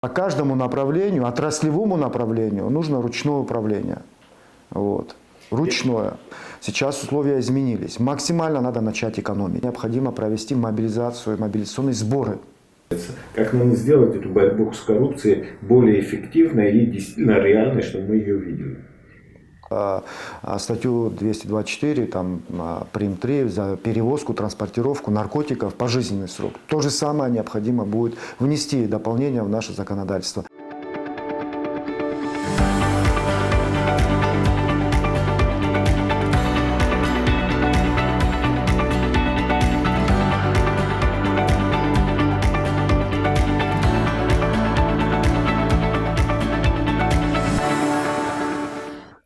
По каждому направлению, отраслевому направлению нужно ручное управление. Вот. Ручное. Сейчас условия изменились. Максимально надо начать экономить. Необходимо провести мобилизацию, мобилизационные сборы. Как нам сделать эту борьбу с коррупцией более эффективной и действительно реальной, чтобы мы ее видели? Статью 224, там, прим. 3 за перевозку, транспортировку наркотиков, пожизненный срок. То же самое необходимо будет внести дополнение в наше законодательство.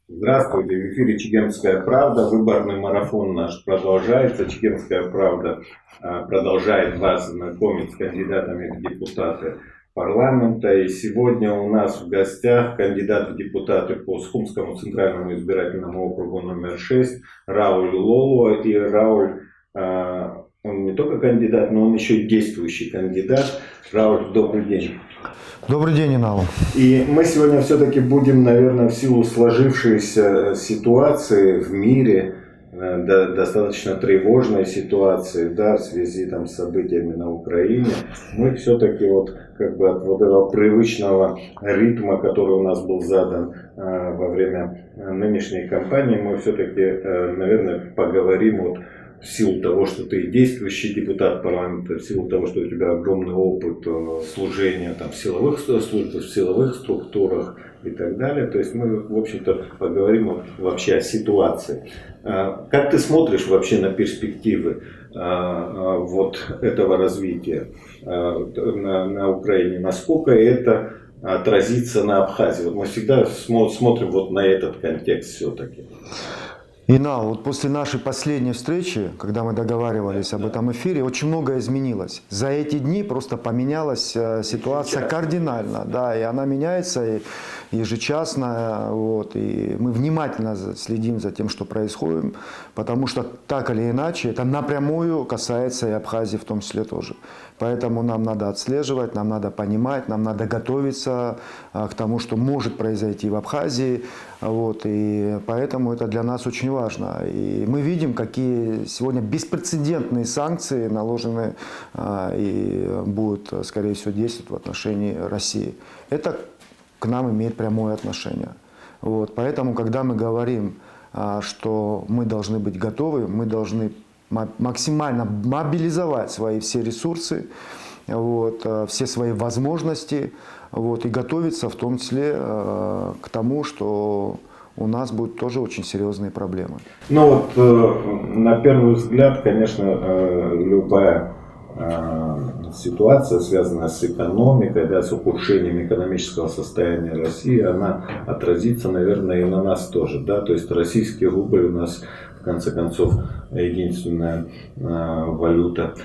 Здравствуйте, в эфире «Чегемская правда». Выборный марафон наш продолжается. «Чегемская правда» продолжает вас знакомить с кандидатами в депутаты парламента. И сегодня у нас в гостях кандидат в депутаты по Схумскому центральному избирательному округу номер 6 Рауль Лоло. И Рауль, он не только кандидат, но он еще и действующий кандидат. Рауль, добрый день. Добрый день, Инал. И мы сегодня все-таки будем, наверное, в силу сложившейся ситуации в мире, достаточно тревожной ситуации, да, в связи там, с событиями на Украине, мы все-таки вот, как бы от вот этого привычного ритма, который у нас был задан во время нынешней кампании, мы все-таки, наверное, поговорим вот в силу того, что ты действующий депутат парламента, в силу того, что у тебя огромный опыт служения там, в силовых службах, в силовых структурах и так далее. То есть мы, в общем-то, поговорим вообще о ситуации. Как ты смотришь вообще на перспективы вот этого развития на Украине? Насколько это отразится на Абхазии? Вот мы всегда смотрим вот на этот контекст все-таки. Инал, вот после нашей последней встречи, когда мы договаривались об этом эфире, очень многое изменилось. За эти дни просто поменялась ситуация кардинально, да, и она меняется ежечасно, вот, и мы внимательно следим за тем, что происходит, потому что так или иначе это напрямую касается и Абхазии в том числе тоже. Поэтому нам надо отслеживать, нам надо понимать, нам надо готовиться к тому, что может произойти в Абхазии, вот, и поэтому это для нас очень важно. И мы видим, какие сегодня беспрецедентные санкции наложены и будут, скорее всего, действовать в отношении России. Это к нам имеет прямое отношение. Вот, поэтому, когда мы говорим, что мы должны быть готовы, мы должны максимально мобилизовать свои все ресурсы, вот, все свои возможности, вот, и готовиться в том числе к тому, что у нас будут тоже очень серьезные проблемы. Ну вот на первый взгляд, конечно, любая ситуация, связанная с экономикой, да, с ухудшением экономического состояния России, она отразится, наверное, и на нас тоже. Да? То есть российский рубль у нас, в конце концов, единственная валюта,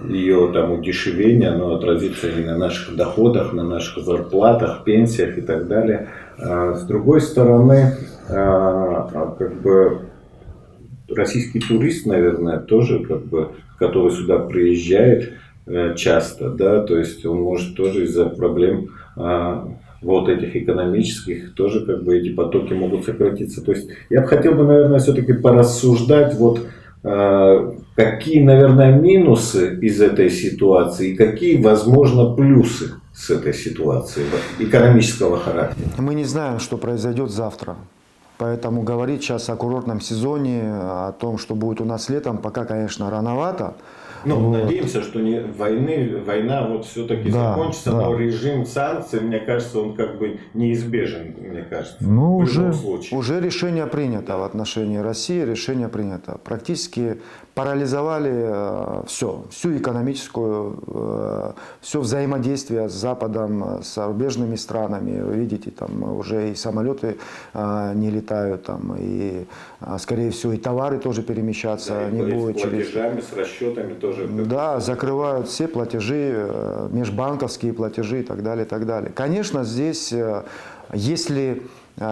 ее там удешевление, оно отразится и на наших доходах, на наших зарплатах, пенсиях и так далее. С другой стороны, как бы российский турист, наверное, тоже, как бы, который сюда приезжает часто, да, то есть он может тоже из-за проблем вот этих экономических тоже, как бы, эти потоки могут сократиться. То есть я бы хотел бы, наверное, все-таки порассуждать, вот какие, наверное, минусы из этой ситуации и какие, возможно, плюсы с этой ситуации экономического характера. Мы не знаем, что произойдет завтра. Поэтому говорить сейчас о курортном сезоне, о том, что будет у нас летом, пока, конечно, рановато. Ну, вот. Надеемся, что война вот все-таки закончится, да. Но режим санкций, мне кажется, он как бы неизбежен, мне кажется. Ну, уже решение принято в отношении России, решение принято. Практически парализовали всю экономическую, все взаимодействие с Западом, с зарубежными странами. Вы видите, там уже и самолеты не летают, там, и, скорее всего, и товары тоже перемещаться не будут. С платежами, с расчетами тоже. Да, закрывают все платежи, межбанковские платежи и так далее, и так далее. Конечно, здесь, если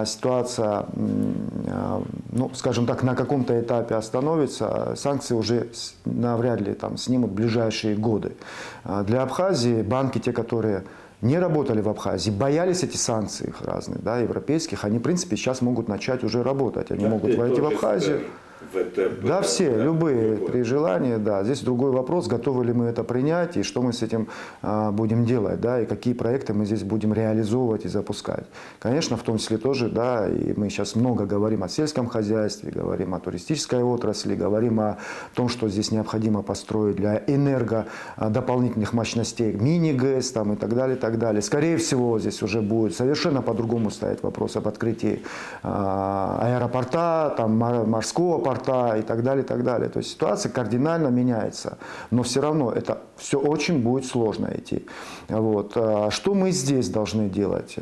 ситуация, ну, скажем так, на каком-то этапе остановится, санкции уже навряд ли там снимут в ближайшие годы. Для Абхазии банки, те, которые не работали в Абхазии, боялись эти санкции их разные, да, европейских, они, в принципе, сейчас могут начать уже работать. Они могут войти в Абхазию. Да, все, любые, при желании, да. Здесь другой вопрос, готовы ли мы это принять, и что мы с этим будем делать, да, и какие проекты мы здесь будем реализовывать и запускать. Конечно, в том числе тоже, да, и мы сейчас много говорим о сельском хозяйстве, говорим о туристической отрасли, говорим о том, что здесь необходимо построить для дополнительных мощностей, мини-ГЭС там и так далее, и так далее. Скорее всего, здесь уже будет совершенно по-другому стоять вопрос об открытии аэропорта, там, морского порта и так далее, и так далее. То есть ситуация кардинально меняется, но все равно это все очень будет сложно идти. Вот. Что мы здесь должны делать?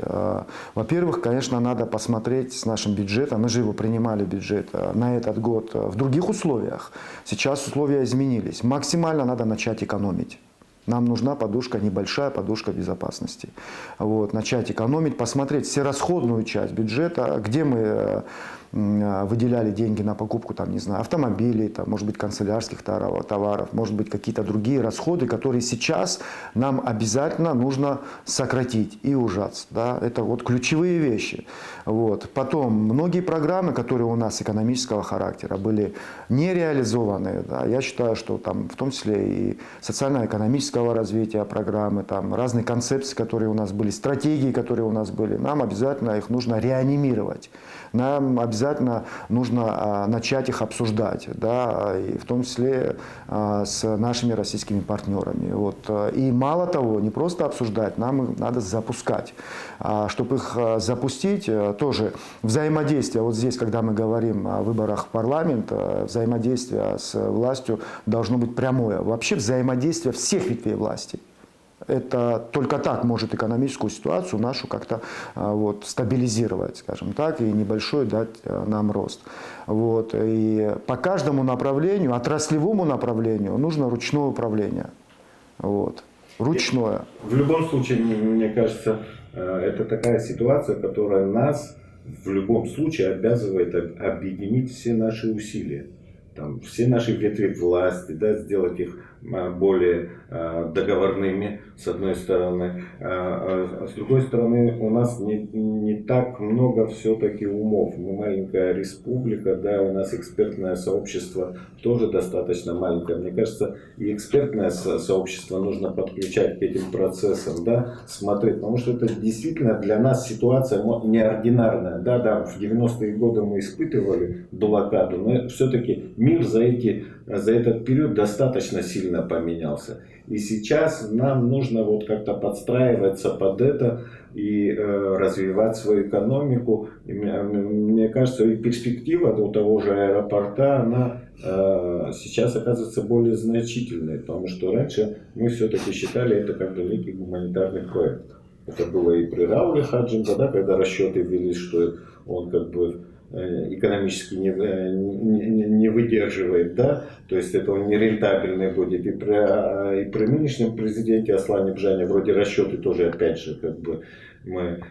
Во-первых, конечно, надо посмотреть с нашим бюджетом, мы же его принимали бюджет на этот год в других условиях. Сейчас условия изменились. Максимально надо начать экономить. Нам нужна подушка, небольшая подушка безопасности. Вот, начать экономить, посмотреть всерасходную часть бюджета, где мы выделяли деньги на покупку, там, не знаю, автомобилей, там, может быть, канцелярских товаров, может быть, какие-то другие расходы, которые сейчас нам обязательно нужно сократить и ужаться. Да? Это вот ключевые вещи. Вот. Потом, многие программы, которые у нас экономического характера были не реализованы, да? Я считаю, что там, в том числе и социально-экономического развития программы, там, разные концепции, которые у нас были, стратегии, которые у нас были, нам обязательно их нужно реанимировать. Нам обязательно нужно начать их обсуждать, да, и в том числе с нашими российскими партнерами. Вот. И мало того, не просто обсуждать, нам их надо запускать. Чтобы их запустить, тоже взаимодействие, вот здесь, когда мы говорим о выборах в парламент, взаимодействие с властью должно быть прямое. Вообще взаимодействие всех ветвей власти. Это только так может экономическую ситуацию нашу как-то вот, стабилизировать, скажем так, и небольшой дать нам рост. Вот. И по каждому направлению, отраслевому направлению, нужно ручное управление. Вот. Ручное. В любом случае, мне кажется, это такая ситуация, которая нас в любом случае обязывает объединить все наши усилия. Там, все наши ветви власти, да, сделать их более договорными, с одной стороны. А с другой стороны, у нас не так много все-таки умов. Мы маленькая республика, да, у нас экспертное сообщество тоже достаточно маленькое. Мне кажется, и экспертное сообщество нужно подключать к этим процессам, да, смотреть. Потому что это действительно для нас ситуация неординарная. Да, в 90-е годы мы испытывали блокаду, но все-таки мир за этот период достаточно сильно поменялся. И сейчас нам нужно вот как-то подстраиваться под это и развивать свою экономику. И мне кажется, и перспектива у того же аэропорта, она сейчас оказывается более значительной, потому что раньше мы все-таки считали это как бы некий гуманитарный проект. Это было и при Рауле Хаджинда, да, когда расчеты ввели, что он как бы экономически не выдерживает, да, то есть это он нерентабельный будет. И при нынешнем президенте Аслане Бжане вроде расчеты тоже опять же как бы мы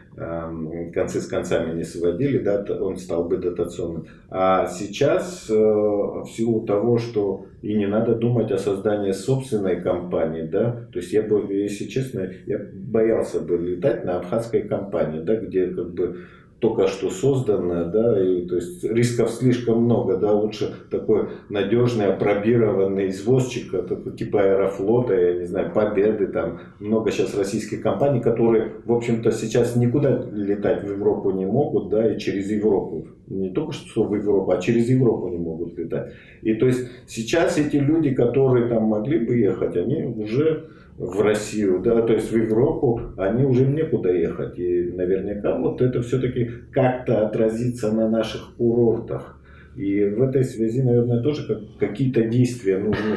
концы с концами не сводили, да, он стал бы дотационным. А сейчас в силу того, что и не надо думать о создании собственной компании, да, то есть я бы, если честно, я боялся бы летать на абхазской компании, да, где как бы только что созданная, да, и то есть рисков слишком много, да, лучше такой надежный, апробированный извозчик, типа Аэрофлота, я не знаю, Победы, там много сейчас российских компаний, которые, в общем-то, сейчас никуда летать в Европу не могут, да, и через Европу, не только что в Европу, а через Европу не могут летать. И то есть сейчас эти люди, которые там могли бы ехать, они уже в Россию, да, то есть в Европу, они уже некуда ехать. И наверняка вот это все-таки как-то отразится на наших курортах. И в этой связи, наверное, тоже какие-то действия нужны.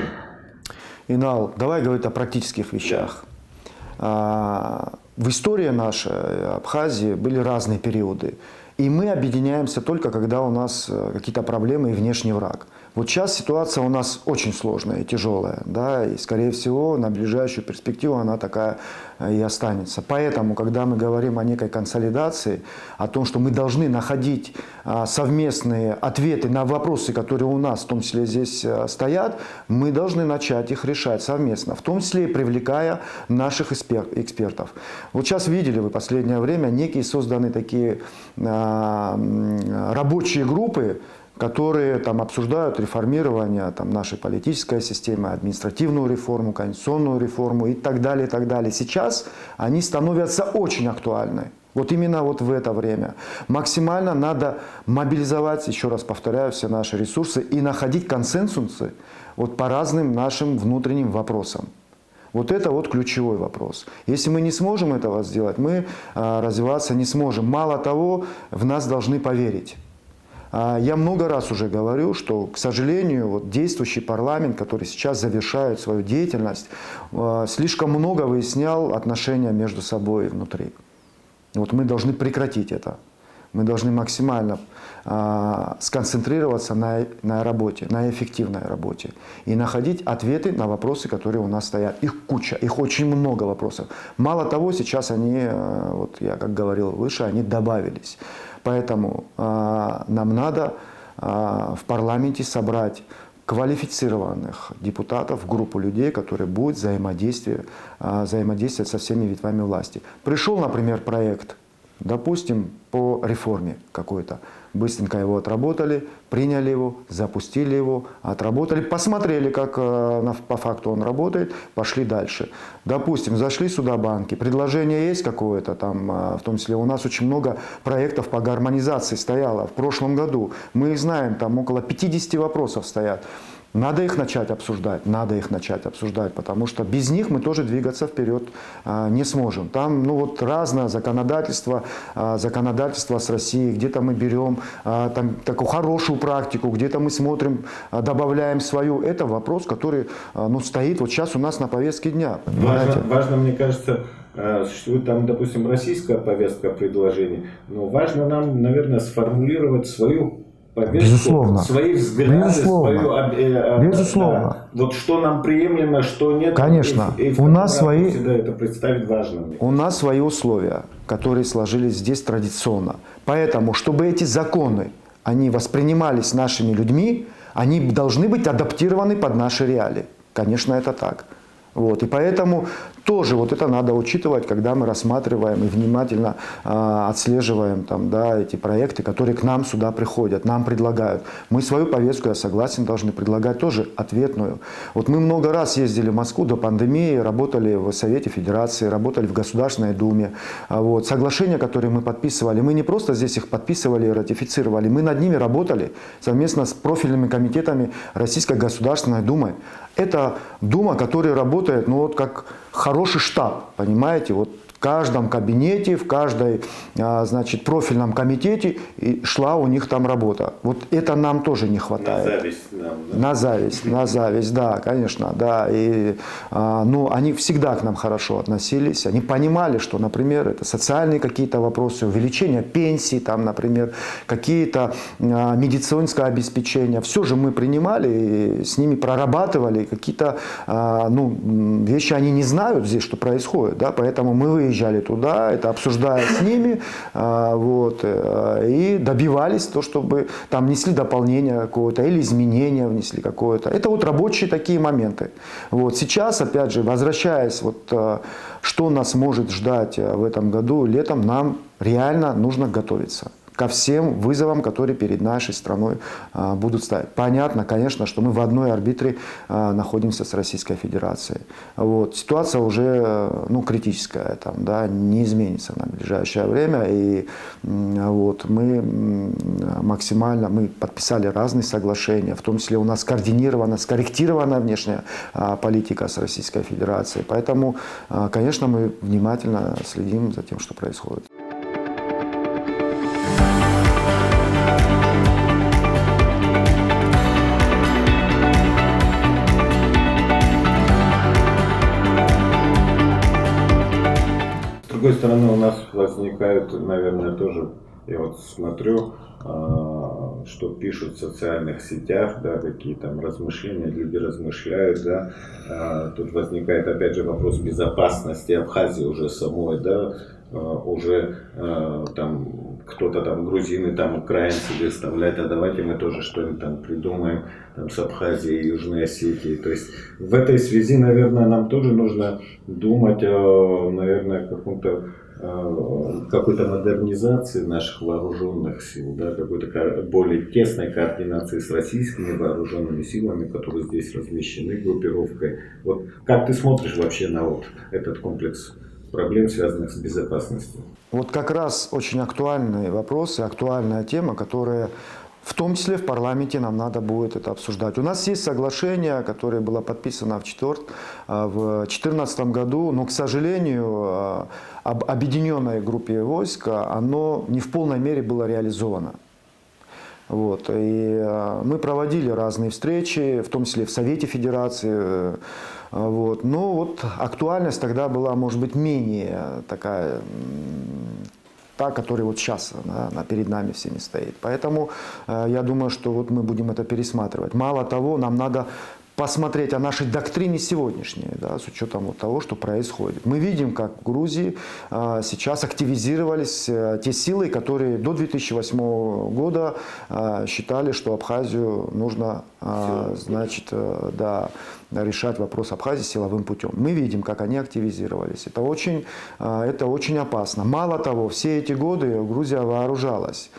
Инал, давай говорить о практических вещах. В истории нашей Абхазии были разные периоды. И мы объединяемся только, когда у нас какие-то проблемы и внешний враг. Вот сейчас ситуация у нас очень сложная и тяжелая, да, и, скорее всего, на ближайшую перспективу она такая и останется. Поэтому, когда мы говорим о некой консолидации, о том, что мы должны находить совместные ответы на вопросы, которые у нас, в том числе здесь стоят, мы должны начать их решать совместно, в том числе и привлекая наших экспертов. Вот сейчас видели вы в последнее время некие созданы такие рабочие группы, которые там обсуждают реформирование там, нашей политической системы, административную реформу, конституционную реформу и так далее, и так далее. Сейчас они становятся очень актуальны. Вот именно вот в это время. Максимально надо мобилизовать, еще раз повторяю, все наши ресурсы и находить консенсусы вот по разным нашим внутренним вопросам. Вот это вот ключевой вопрос. Если мы не сможем этого сделать, мы развиваться не сможем. Мало того, в нас должны поверить. Я много раз уже говорю, что, к сожалению, вот действующий парламент, который сейчас завершает свою деятельность, слишком много выяснял отношения между собой внутри. Вот мы должны прекратить это. Мы должны максимально сконцентрироваться на работе, на эффективной работе. И находить ответы на вопросы, которые у нас стоят. Их куча, их очень много вопросов. Мало того, сейчас они, вот я как говорил выше, они добавились. Поэтому нам надо в парламенте собрать квалифицированных депутатов, группу людей, которые будут взаимодействовать со всеми ветвями власти. Пришел, например, проект, допустим, по реформе какой-то. Быстренько его отработали, приняли его, запустили его, отработали, посмотрели, как по факту он работает, пошли дальше. Допустим, зашли сюда банки, предложение есть какое-то, там, в том числе у нас очень много проектов по гармонизации стояло в прошлом году. Мы их знаем, там около 50 вопросов стоят. Надо их начать обсуждать, потому что без них мы тоже двигаться вперед не сможем. Там ну, вот разное законодательство с Россией, где-то мы берем там, такую хорошую практику, где-то мы смотрим, добавляем свою. Это вопрос, который ну, стоит вот сейчас у нас на повестке дня. Важно, мне кажется, существует там, допустим, российская повестка предложений, но важно нам, наверное, сформулировать свою повестку, безусловно. Свои взгляды, безусловно. Да, вот что нам приемлемо, что нет. Конечно. И у нас свои, всегда это представить важно. У нас свои условия, которые сложились здесь традиционно. Поэтому, чтобы эти законы, они воспринимались нашими людьми, они должны быть адаптированы под наши реалии. Конечно, это так. Вот. И поэтому тоже вот это надо учитывать, когда мы рассматриваем и внимательно отслеживаем там, да, эти проекты, которые к нам сюда приходят, нам предлагают. Мы свою повестку, я согласен, должны предлагать тоже ответную. Вот мы много раз ездили в Москву до пандемии, работали в Совете Федерации, работали в Государственной Думе. Вот. Соглашения, которые мы подписывали, мы не просто здесь их подписывали и ратифицировали, мы над ними работали совместно с профильными комитетами Российской Государственной Думы. Это Дума, которая работает, ну вот как хороший штаб, понимаете, вот в каждом кабинете, в каждой, значит, профильном комитете и шла у них там работа. Вот это нам тоже не хватает. На зависть нам, да? На зависть, да, конечно, да. И, ну, они всегда к нам хорошо относились, они понимали, что, например, это социальные какие-то вопросы, увеличение пенсий, там, например, какие-то медицинское обеспечение. Все же мы принимали, и с ними прорабатывали какие-то ну, вещи, они не знают здесь, что происходит, да, поэтому мы выезжали туда, это обсуждая с ними, вот, и добивались то, чтобы там внесли дополнение какое-то или изменение внесли какое-то. Это вот рабочие такие моменты. Вот. Сейчас, опять же, возвращаясь, вот, что нас может ждать в этом году, летом, нам реально нужно готовиться ко всем вызовам, которые перед нашей страной будут ставить. Понятно, конечно, что мы в одной орбитре находимся с Российской Федерацией. Вот. Ситуация уже ну, критическая, там, да, не изменится на ближайшее время. И вот, мы максимально подписали разные соглашения, в том числе у нас координирована, скорректирована внешняя политика с Российской Федерацией. Поэтому, конечно, мы внимательно следим за тем, что происходит. С другой стороны, у нас возникают, наверное, тоже, я вот смотрю, что пишут в социальных сетях, да, какие там размышления, люди размышляют, да, тут возникает опять же вопрос безопасности Абхазии уже самой, да, уже там кто-то там грузины, там украинцы выставляют, а давайте мы тоже что-нибудь там придумаем там, с Абхазией, Южной Осетией. То есть в этой связи, наверное, нам тоже нужно думать о, наверное, какой-то модернизации наших вооруженных сил, да, какой-то более тесной координации с российскими вооруженными силами, которые здесь размещены группировкой. Вот как ты смотришь вообще на вот этот комплекс проблем, связанных с безопасностью? Вот как раз очень актуальный вопрос и актуальная тема, которая в том числе в парламенте нам надо будет это обсуждать. У нас есть соглашение, которое было подписано в 2014 году, но, к сожалению, об объединенной группе войск оно не в полной мере было реализовано. Вот. И мы проводили разные встречи, в том числе в Совете Федерации. Вот. Но вот актуальность тогда была, может быть, менее такая, та, которая вот сейчас, да, перед нами всеми стоит. Поэтому я думаю, что вот мы будем это пересматривать. Мало того, нам надо посмотреть о нашей доктрине сегодняшней, да, с учетом вот того, что происходит. Мы видим, как в Грузии сейчас активизировались те силы, которые до 2008 года считали, что Абхазию нужно, значит, да, решать вопрос Абхазии силовым путем. Мы видим, как они активизировались. Это очень опасно. Мало того, все эти годы Грузия вооружалась.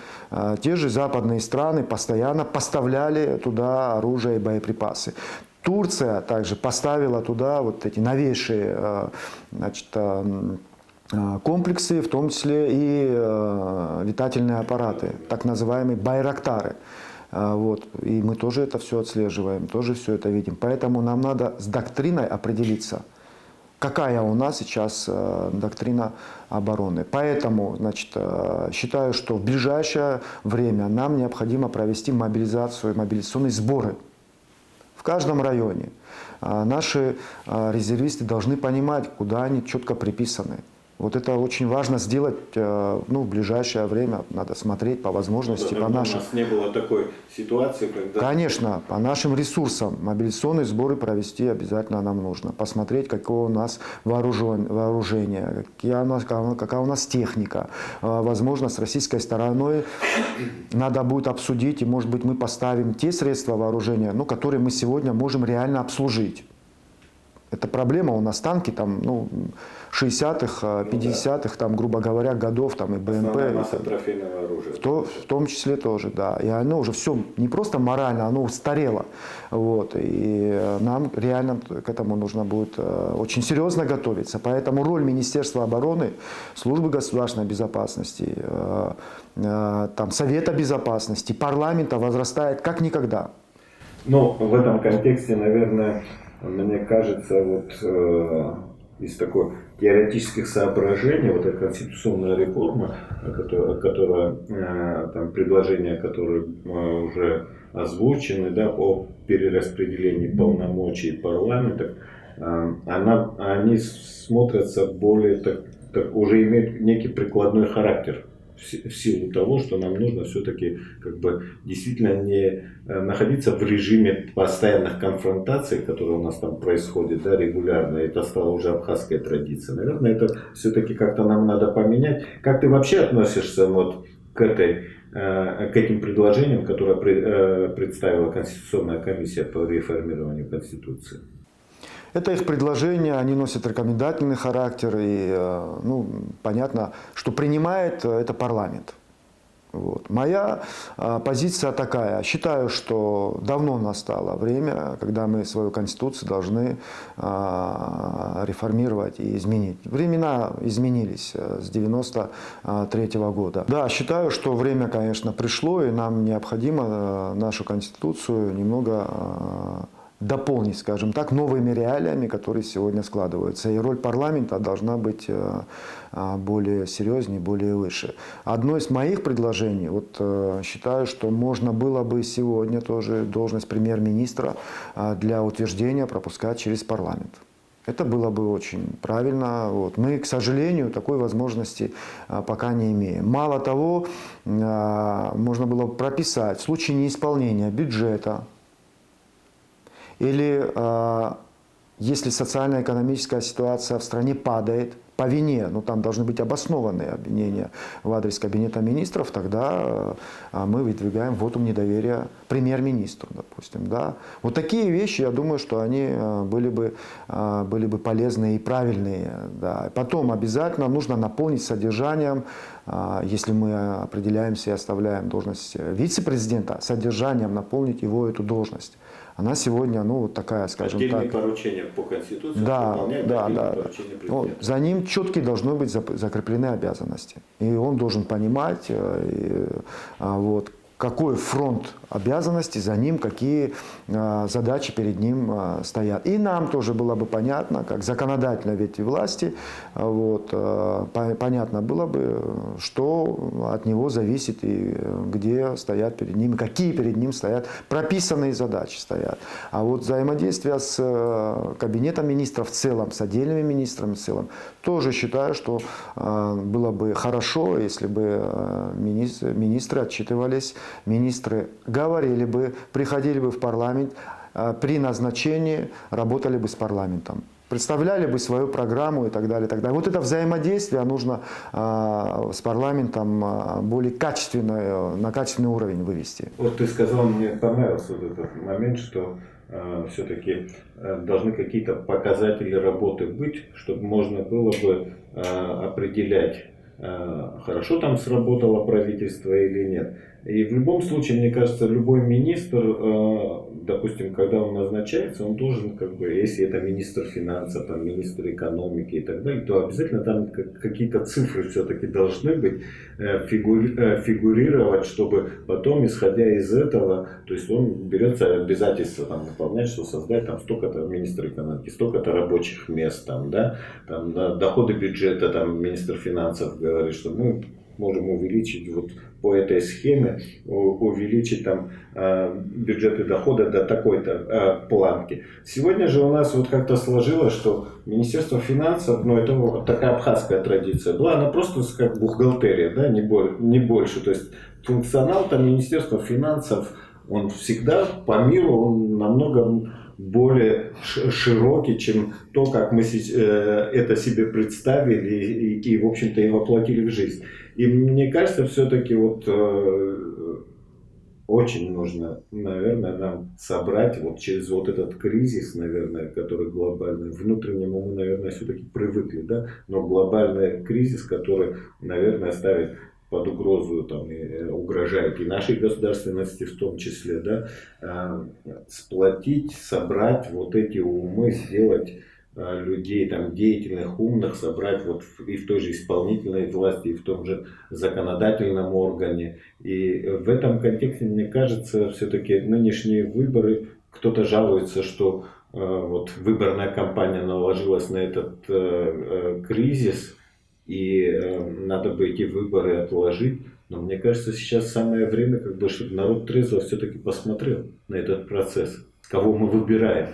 Те же западные страны постоянно поставляли туда оружие и боеприпасы. Турция также поставила туда вот эти новейшие, значит, комплексы, в том числе и летательные аппараты, так называемые байрактары. Вот. И мы тоже это все отслеживаем, тоже все это видим. Поэтому нам надо с доктриной определиться, какая у нас сейчас доктрина обороны. Поэтому, значит, считаю, что в ближайшее время нам необходимо провести мобилизационные сборы в каждом районе. Наши резервисты должны понимать, куда они четко приписаны. Вот это очень важно сделать, ну, в ближайшее время. Надо смотреть по возможности, по нашим. У нас не было такой ситуации, когда... Конечно, по нашим ресурсам мобилизационные сборы провести обязательно нам нужно. Посмотреть, какое у нас вооружение, какая у нас техника. Возможно, с российской стороной надо будет обсудить, и, может быть, мы поставим те средства вооружения, ну, которые мы сегодня можем реально обслужить. Это проблема, у нас танки там, ну, 60-х, 50-х, там, грубо говоря, годов, там, и БМП. Масса трофейного оружия. В том числе тоже, да. И оно уже все не просто морально, оно устарело. Вот. И нам реально к этому нужно будет очень серьезно готовиться. Поэтому роль Министерства обороны, Службы государственной безопасности, там, Совета безопасности, парламента возрастает как никогда. Но в этом контексте, наверное, мне кажется, вот из такой теоретических соображений, вот эта конституционная реформа, там предложения, которые уже озвучены, да, о перераспределении полномочий парламента, они смотрятся более, уже имеют некий прикладной характер. В силу того, что нам нужно все-таки как бы действительно не находиться в режиме постоянных конфронтаций, которые у нас там происходят, да, регулярно. Это стало уже абхазской традицией. Наверное, это все-таки как-то нам надо поменять. Как ты вообще относишься вот к этим предложениям, которые представила Конституционная комиссия по реформированию Конституции? Это их предложения, они носят рекомендательный характер, и ну, понятно, что принимает это парламент. Вот. Моя позиция такая. Считаю, что давно настало время, когда мы свою Конституцию должны реформировать и изменить. Времена изменились с 1993 года. Да, считаю, что время, конечно, пришло, и нам необходимо нашу Конституцию немного дополнить, скажем так, новыми реалиями, которые сегодня складываются. И роль парламента должна быть более серьезнее, более выше. Одно из моих предложений, вот считаю, что можно было бы сегодня тоже должность премьер-министра для утверждения пропускать через парламент. Это было бы очень правильно. Вот. Мы, к сожалению, такой возможности пока не имеем. Мало того, можно было бы прописать в случае неисполнения бюджета или если социально-экономическая ситуация в стране падает по вине, ну там должны быть обоснованные обвинения в адрес Кабинета министров, тогда мы выдвигаем вотум недоверия премьер-министру, допустим. Да? Вот такие вещи, я думаю, что они были бы полезные и правильные. Да. Потом обязательно нужно наполнить содержанием, если мы определяемся и оставляем должность вице-президента, содержанием наполнить его эту должность. Она сегодня, ну, вот такая, скажем отдельные так. поручения по Конституции Да. поручения президента. Ну, за ним четко должны быть закреплены обязанности. И он должен понимать, вот, какой фронт обязанностей за ним, какие задачи перед ним стоят. И нам тоже было бы понятно, как законодательной ветви власти, вот, понятно было бы, что от него зависит и где стоят перед ним, какие перед ним стоят, прописанные задачи стоят. А вот взаимодействие с Кабинетом министров в целом, с отдельными министрами в целом, тоже считаю, что было бы хорошо, если бы министры отчитывались, министры говорили бы, приходили бы в парламент, при назначении работали бы с парламентом, представляли бы свою программу и так далее, и так далее. Вот это взаимодействие нужно с парламентом более качественное, на качественный уровень вывести. Вот ты сказал, мне понравился вот этот момент, что все-таки должны какие-то показатели работы быть, чтобы можно было бы определять, хорошо там сработало правительство или нет. И в любом случае, мне кажется, любой министр, допустим, когда он назначается, он должен, как бы, если это министр финансов, там, министр экономики и так далее, то обязательно там какие-то цифры все-таки должны быть, фигурировать, чтобы потом, исходя из этого, то есть он берется обязательство там, выполнять, что создать там столько-то министр экономики, столько-то рабочих мест, там, да, там, доходы бюджета, там, министр финансов говорит, что мы можем увеличить вот по этой схеме, увеличить там бюджеты дохода до такой-то планки. Сегодня же у нас вот как-то сложилось, что Министерство финансов, ну это вот такая абхазская традиция была, она просто как бухгалтерия, да, не больше. То есть функционал там Министерства финансов, он всегда по миру, он намного более широкий, чем то, как мы это себе представили и в общем-то, и воплотили в жизнь. И мне кажется, все-таки вот очень нужно, наверное, нам собрать вот через вот этот кризис, наверное, который глобальный, внутреннему мы, наверное, все-таки привыкли, да, но глобальный кризис, который, наверное, ставит под угрозу там, и угрожает и нашей государственности в том числе, да, сплотить, собрать вот эти умы, сделать людей там, деятельных, умных, собрать вот и в той же исполнительной власти, и в том же законодательном органе. И в этом контексте, мне кажется, все-таки нынешние выборы, кто-то жалуется, что вот выборная кампания наложилась на этот кризис, и надо бы эти выборы отложить. Но мне кажется, сейчас самое время, как бы, чтобы народ трезво все-таки посмотрел на этот процесс, кого мы выбираем.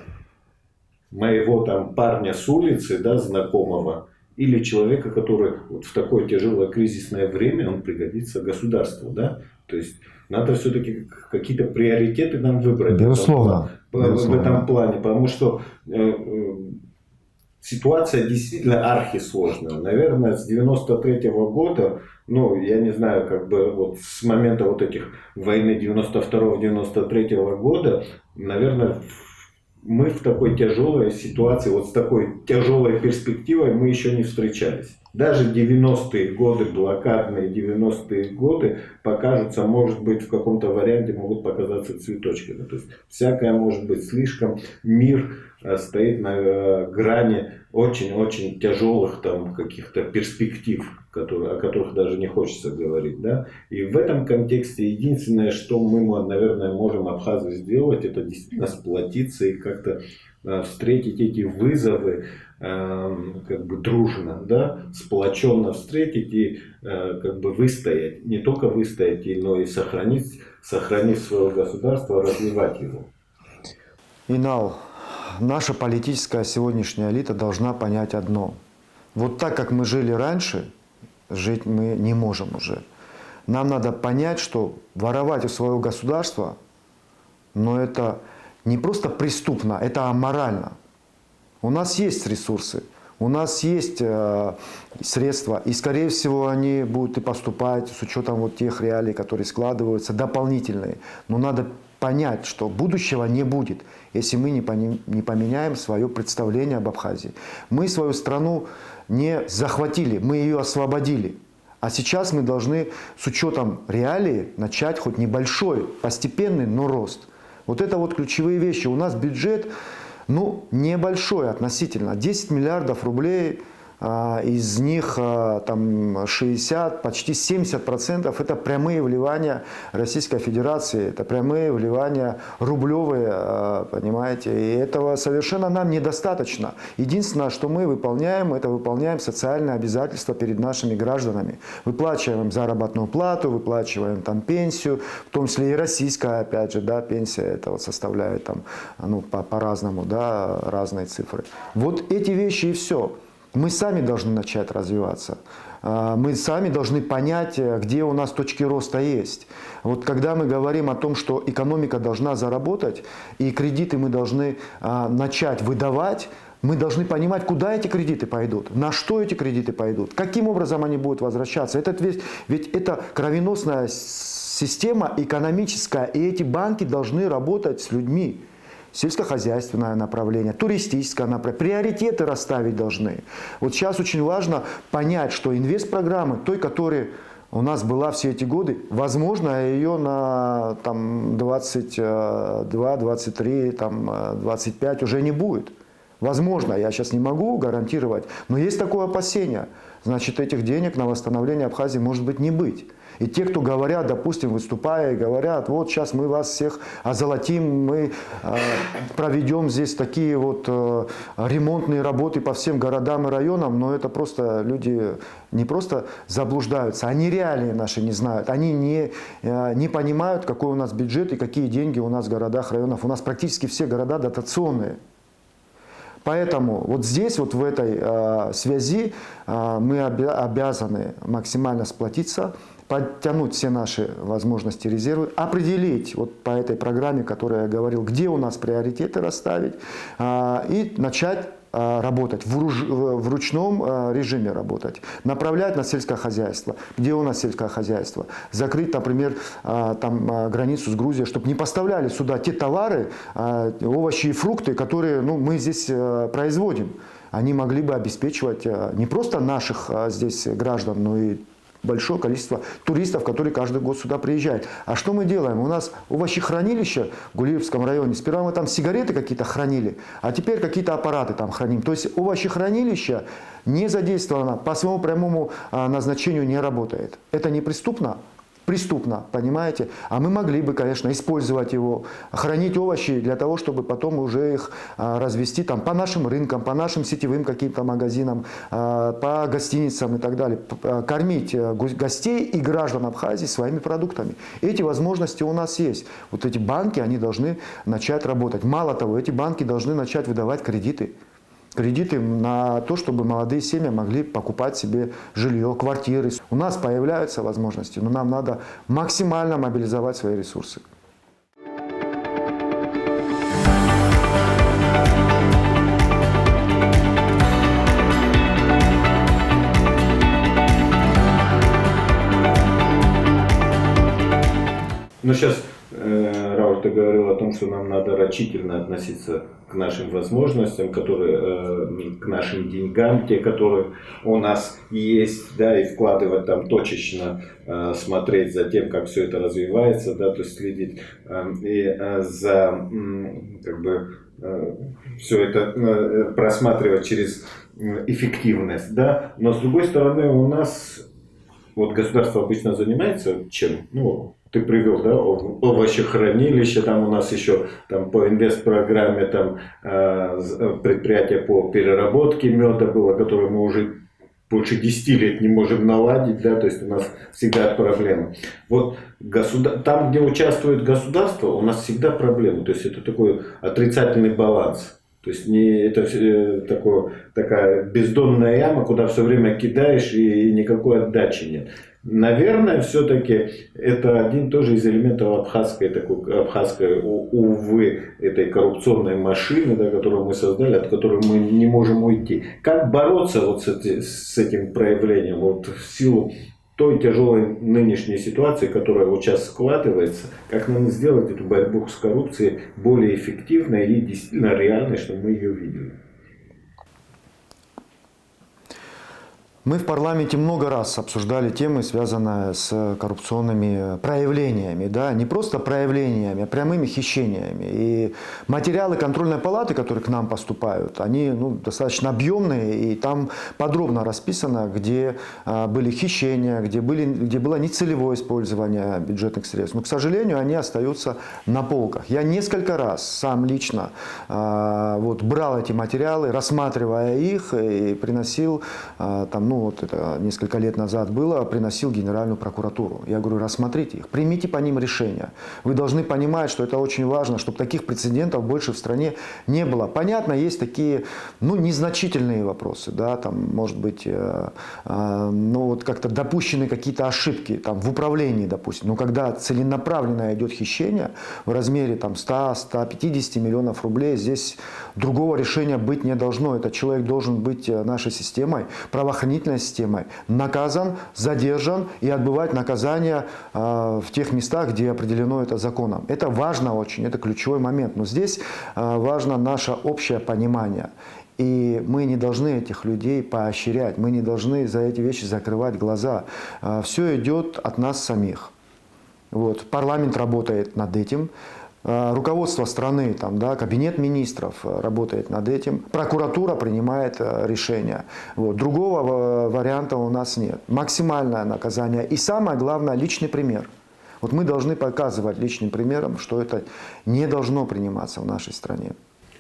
Моего там парня с улицы, да, знакомого, или человека, который вот в такое тяжелое кризисное время, он пригодится государству, да. То есть надо все-таки какие-то приоритеты нам выбрать. Безусловно. В этом плане, потому что ситуация действительно архисложная. Наверное, с 93-го года, ну, я не знаю, как бы вот с момента вот этих войны 92-93 года, наверное, мы в такой тяжелой ситуации, вот с такой тяжелой перспективой мы еще не встречались. Даже 90-е годы, блокадные 90-е годы покажутся, может быть, в каком-то варианте могут показаться цветочками. То есть всякое может быть слишком. Мир стоит на грани очень-очень тяжелых там каких-то перспектив, о которых даже не хочется говорить. Да? И в этом контексте единственное, что мы, наверное, можем абхазы сделать, это действительно сплотиться и как-то встретить эти вызовы как бы дружно, да, сплоченно встретить и как бы выстоять, не только выстоять, но и сохранить свое государство, развивать его. Инал, наша политическая сегодняшняя элита должна понять одно. Вот так, как мы жили раньше, жить мы не можем уже. Нам надо понять, что воровать у своего государства, но это не просто преступно, это аморально. У нас есть ресурсы, у нас есть средства, и, скорее всего, они будут и поступать с учетом вот тех реалий, которые складываются, дополнительные. Но надо понять, что будущего не будет, если мы не поменяем свое представление об Абхазии. Мы свою страну не захватили, мы ее освободили. А сейчас мы должны с учетом реалий начать хоть небольшой, постепенный, но рост. Вот это вот ключевые вещи. У нас бюджет, небольшой относительно. 10 миллиардов рублей, из них там 60, почти 70% это прямые вливания Российской Федерации, это прямые вливания рублевые, понимаете, и этого совершенно нам недостаточно. Единственное, что мы выполняем, это выполняем социальные обязательства перед нашими гражданами. Выплачиваем заработную плату, выплачиваем там пенсию, в том числе и российская, опять же, да, пенсия это вот составляет там, по-разному, да, разные цифры. Вот эти вещи и все. Мы сами должны начать развиваться. Мы сами должны понять, где у нас точки роста есть. Вот когда мы говорим о том, что экономика должна заработать, и кредиты мы должны начать выдавать, мы должны понимать, куда эти кредиты пойдут, на что эти кредиты пойдут, каким образом они будут возвращаться. Ведь это кровеносная система экономическая, и эти банки должны работать с людьми. Сельскохозяйственное направление, туристическое направление, приоритеты расставить должны. Вот сейчас очень важно понять, что инвестпрограммы, той, которая у нас была все эти годы, возможно, ее на 22, 23, 25 уже не будет. Возможно, я сейчас не могу гарантировать, но есть такое опасение. Значит, этих денег на восстановление Абхазии может быть не быть. И те, кто говорят, допустим, выступая, говорят, вот сейчас мы вас всех озолотим, мы проведем здесь такие вот ремонтные работы по всем городам и районам, но это просто люди не просто заблуждаются, они реалии наши не знают, они не понимают, какой у нас бюджет и какие деньги у нас в городах, районах. У нас практически все города дотационные. Поэтому вот здесь, вот в этой связи мы обязаны максимально сплотиться, подтянуть все наши возможности, резервы, определить вот по этой программе, о которой я говорил, где у нас приоритеты расставить, и начать работать, в ручном режиме работать, направлять на сельское хозяйство. Где у нас сельское хозяйство? Закрыть, например, границу с Грузией, чтобы не поставляли сюда те товары, овощи и фрукты, которые мы здесь производим. Они могли бы обеспечивать не просто наших здесь граждан, но и большое количество туристов, которые каждый год сюда приезжают. А что мы делаем? У нас овощехранилище в Гулиевском районе. Сперва мы там сигареты какие-то хранили, а теперь какие-то аппараты там храним. То есть овощехранилище не задействовано, по своему прямому назначению не работает. Это не преступно? Преступно, понимаете? А мы могли бы, конечно, использовать его, хранить овощи для того, чтобы потом уже их развести там, по нашим рынкам, по нашим сетевым каким-то магазинам, по гостиницам и так далее. Кормить гостей и граждан Абхазии своими продуктами. Эти возможности у нас есть. Вот эти банки, они должны начать работать. Мало того, эти банки должны начать выдавать кредиты. Кредиты на то, чтобы молодые семьи могли покупать себе жилье, квартиры. У нас появляются возможности, но нам надо максимально мобилизовать свои ресурсы. Ну, сейчас Рауль, ты говорил о том, что нам надо рачительно относиться к нашим возможностям, к нашим деньгам, те, которые у нас есть, да, и вкладывать там точечно, смотреть за тем, как все это развивается, да, то есть следить и за, все это просматривать через эффективность, да, но с другой стороны у нас вот государство обычно занимается чем? Ты привел, да, овощехранилище, там у нас еще там, по инвестпрограмме там, предприятие по переработке меда было, которое мы уже больше 10 лет не можем наладить, да, то есть у нас всегда проблемы. Вот там, где участвует государство, у нас всегда проблемы, то есть это такой отрицательный баланс. То есть не это такая бездонная яма, куда все время кидаешь и никакой отдачи нет. Наверное, все-таки это один тоже из элементов абхазской, увы, этой коррупционной машины, да, которую мы создали, от которой мы не можем уйти. Как бороться вот с этим проявлением, вот в силу той тяжелой нынешней ситуации, которая вот сейчас складывается, как нам сделать эту борьбу с коррупцией более эффективной и действительно реальной, чтобы мы ее видели? Мы в парламенте много раз обсуждали темы, связанные с коррупционными проявлениями. Да? Не просто проявлениями, а прямыми хищениями. И материалы контрольной палаты, которые к нам поступают, они достаточно объемные. И там подробно расписано, где были хищения, где было нецелевое использование бюджетных средств. Но, к сожалению, они остаются на полках. Я несколько раз сам лично брал эти материалы, рассматривая их, и приносил это несколько лет назад было, приносил в Генеральную прокуратуру. Я говорю, рассмотрите их, примите по ним решения. Вы должны понимать, что это очень важно, чтобы таких прецедентов больше в стране не было. Понятно, есть такие, незначительные вопросы, да, там, может быть, как-то допущены какие-то ошибки, там, в управлении, допустим. Но когда целенаправленно идет хищение в размере 100-150 миллионов рублей, здесь другого решения быть не должно. Этот человек должен быть нашей системой, правоохранительной системой, наказан, задержан и отбывать наказание в тех местах, где определено это законом. Это важно очень, это ключевой момент. Но здесь важно наше общее понимание. И мы не должны этих людей поощрять, мы не должны за эти вещи закрывать глаза. Все идет от нас самих. Парламент работает над этим. Руководство страны, кабинет министров работает над этим, прокуратура принимает решения. Другого варианта у нас нет. Максимальное наказание и самое главное личный пример. Мы должны показывать личным примером, что это не должно приниматься в нашей стране.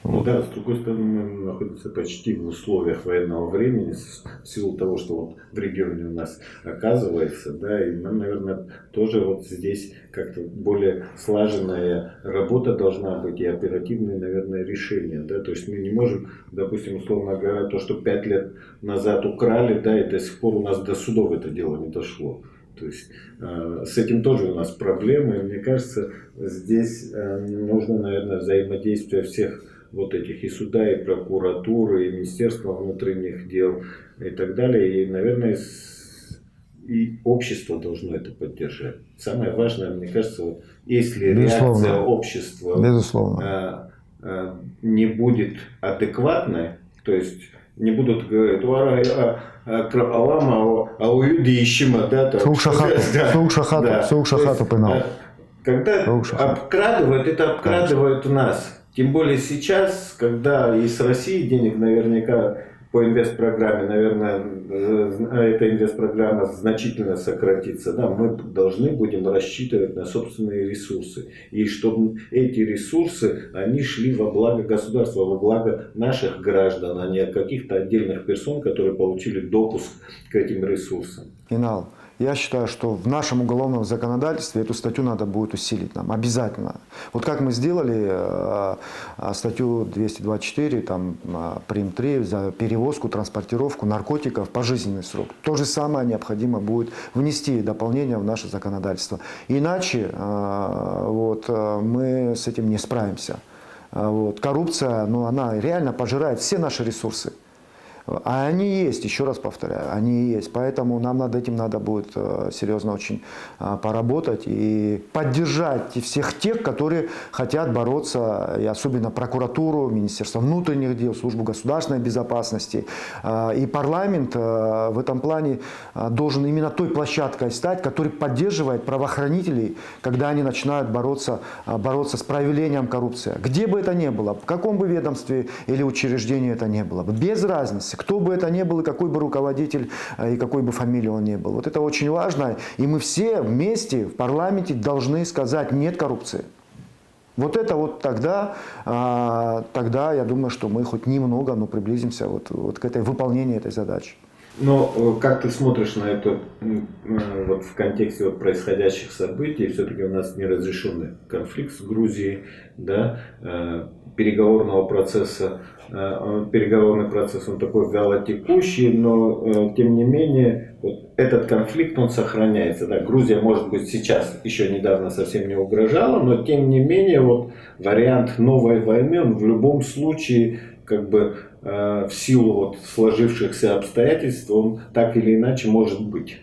Да, с другой стороны, мы находимся почти в условиях военного времени, в силу того, что в регионе у нас оказывается, да, и нам, наверное, тоже здесь как-то более слаженная работа должна быть и оперативные, наверное, решения, да, то есть мы не можем, допустим, условно говоря, то, что 5 лет назад украли, да, и до сих пор у нас до судов это дело не дошло. То есть с этим тоже у нас проблемы, и мне кажется, здесь нужно, наверное, взаимодействие всех этих и суда, и прокуратуры, и Министерства внутренних дел и так далее. И, наверное, и общество должно это поддержать. Самое важное, мне кажется, если Безусловно. реакция общества не будет адекватной, то есть не будут говорить крапалама, уюдищима, да, когда обкрадывают, это обкрадывают нас. Тем более сейчас, когда из России денег наверняка по инвестпрограмме, наверное, эта инвестпрограмма значительно сократится, да, мы должны будем рассчитывать на собственные ресурсы. И чтобы эти ресурсы, они шли во благо государства, во благо наших граждан, а не каких-то отдельных персон, которые получили допуск к этим ресурсам. Инал, я считаю, что в нашем уголовном законодательстве эту статью надо будет усилить нам, обязательно. Как мы сделали статью 224, прим. 3 за перевозку, транспортировку наркотиков, пожизненный срок. То же самое необходимо будет внести дополнение в наше законодательство. Иначе мы с этим не справимся. Коррупция, она реально пожирает все наши ресурсы. А они есть, еще раз повторяю, они есть. Поэтому нам над этим надо будет серьезно очень поработать и поддержать всех тех, которые хотят бороться, и особенно прокуратуру, Министерство внутренних дел, Службу государственной безопасности. И парламент в этом плане должен именно той площадкой стать, который поддерживает правоохранителей, когда они начинают бороться с проявлением коррупции. Где бы это ни было, в каком бы ведомстве или учреждении это ни было, без разницы. Кто бы это ни был, и какой бы руководитель, и какой бы фамилии он ни был. Это очень важно. И мы все вместе в парламенте должны сказать «нет коррупции». Тогда я думаю, что мы хоть немного, но приблизимся к выполнению этой задачи. Но как ты смотришь на это вот в контексте вот происходящих событий? Все-таки у нас неразрешенный конфликт с Грузией, да, переговорного процесса, переговорный процесс он такой вялотекущий, но тем не менее вот этот конфликт он сохраняется. Да. Грузия, может быть, сейчас еще недавно совсем не угрожала, но тем не менее вот вариант новой войны он в любом случае как бы в силу вот сложившихся обстоятельств, он так или иначе может быть,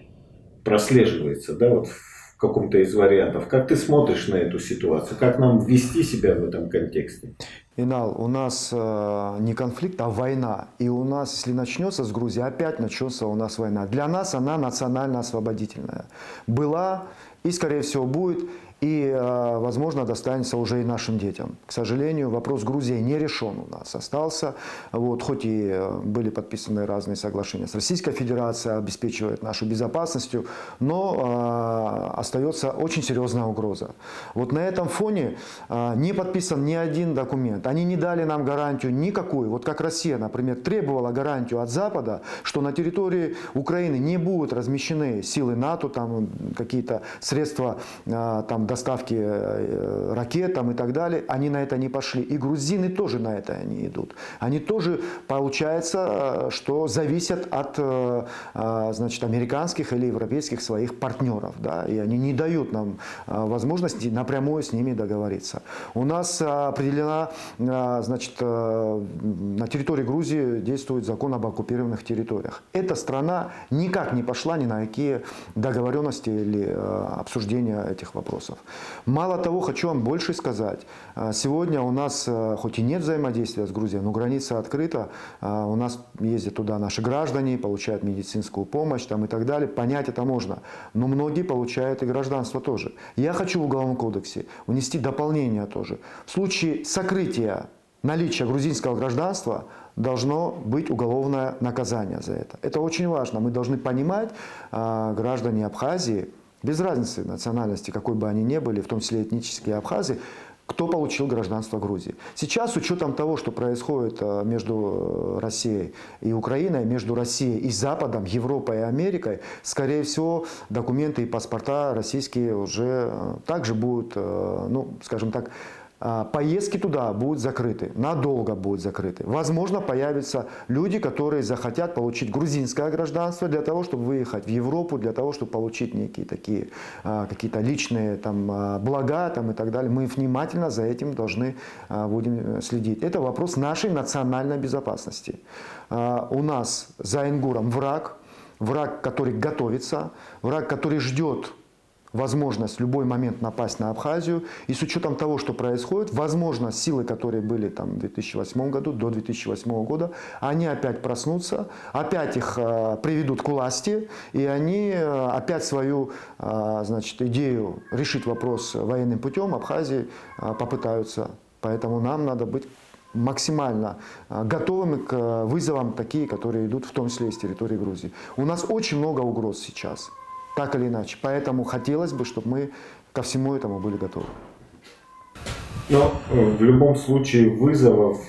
прослеживается, да, вот в каком-то из вариантов. Как ты смотришь на эту ситуацию? Как нам вести себя в этом контексте? Инал, у нас не конфликт, а война. И у нас, если начнется с Грузии, опять начнется у нас война. Для нас она национально-освободительная. Была и, скорее всего, будет. И, возможно, достанется уже и нашим детям. К сожалению, вопрос Грузии не решен у нас. Остался, вот, хоть и были подписаны разные соглашения с Российской Федерацией, обеспечивает нашу безопасностью, но остается очень серьезная угроза. Вот на этом фоне не подписан ни один документ. Они не дали нам гарантию никакую. Вот как Россия, например, требовала гарантию от Запада, что на территории Украины не будут размещены силы НАТО, там какие-то средства там, доставки ракет там, и так далее, они на это не пошли. И грузины тоже на это не идут. Они тоже, получается, что зависят от значит, американских или европейских своих партнеров. Да? И они не дают нам возможности напрямую с ними договориться. У нас определена, значит, на территории Грузии действует закон об оккупированных территориях. Эта страна никак не пошла ни на какие договоренности или обсуждения этих вопросов. Мало того, хочу вам больше сказать. Сегодня у нас, хоть и нет взаимодействия с Грузией, но граница открыта. У нас ездят туда наши граждане, получают медицинскую помощь там, и так далее. Понять это можно. Но многие получают и гражданство тоже. Я хочу в Уголовном кодексе внести дополнение тоже. В случае сокрытия наличия грузинского гражданства должно быть уголовное наказание за это. Это очень важно. Мы должны понимать, граждане Абхазии, без разницы национальности, какой бы они ни были, в том числе этнические абхазы, кто получил гражданство Грузии. Сейчас, с учетом того, что происходит между Россией и Украиной, между Россией и Западом, Европой и Америкой, скорее всего, документы и паспорта российские уже также будут, ну, скажем так, поездки туда будут закрыты, надолго будут закрыты. Возможно, появятся люди, которые захотят получить грузинское гражданство для того, чтобы выехать в Европу, для того, чтобы получить некие такие какие-то личные там, блага там, и так далее. Мы внимательно за этим должны будем следить. Это вопрос нашей национальной безопасности. У нас за Ингуром враг, который готовится, враг, который ждет возможность в любой момент напасть на Абхазию. И с учетом того, что происходит, возможно, силы, которые были там в 2008 году, до 2008 года, они опять проснутся, опять их приведут к власти, и они опять свою, значит, идею решить вопрос военным путем Абхазии попытаются. Поэтому нам надо быть максимально готовыми к вызовам, такие, которые идут в том числе из территории Грузии. У нас очень много угроз сейчас. Так или иначе. Поэтому хотелось бы, чтобы мы ко всему этому были готовы. Но в любом случае вызовов,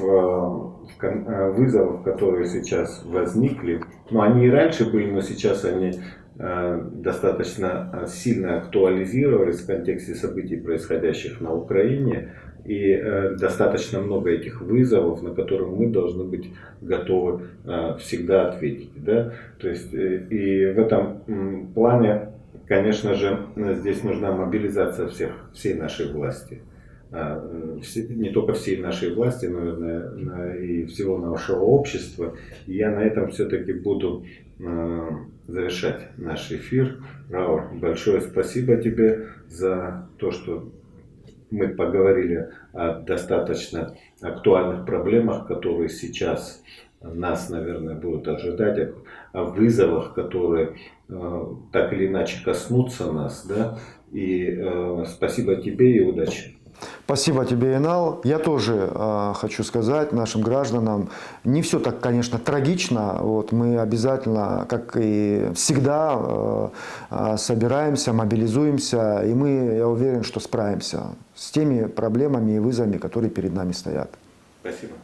которые сейчас возникли, ну они и раньше были, но сейчас они достаточно сильно актуализировались в контексте событий, происходящих на Украине. И достаточно много этих вызовов, на которые мы должны быть готовы всегда ответить. Да? То есть, и в этом плане, конечно же, здесь нужна мобилизация всей нашей власти. Не только всей нашей власти, наверное, и всего нашего общества. И я на этом все-таки буду завершать наш эфир. Раур, большое спасибо тебе за то, что мы поговорили о достаточно актуальных проблемах, которые сейчас нас, наверное, будут ожидать, о вызовах, которые так или иначе коснутся нас. Да? И спасибо тебе и удачи. Спасибо тебе, Инал. Я тоже хочу сказать нашим гражданам, не все так, конечно, трагично. Вот, мы обязательно, как и всегда, собираемся, мобилизуемся, и мы, я уверен, что справимся с теми проблемами и вызовами, которые перед нами стоят. Спасибо.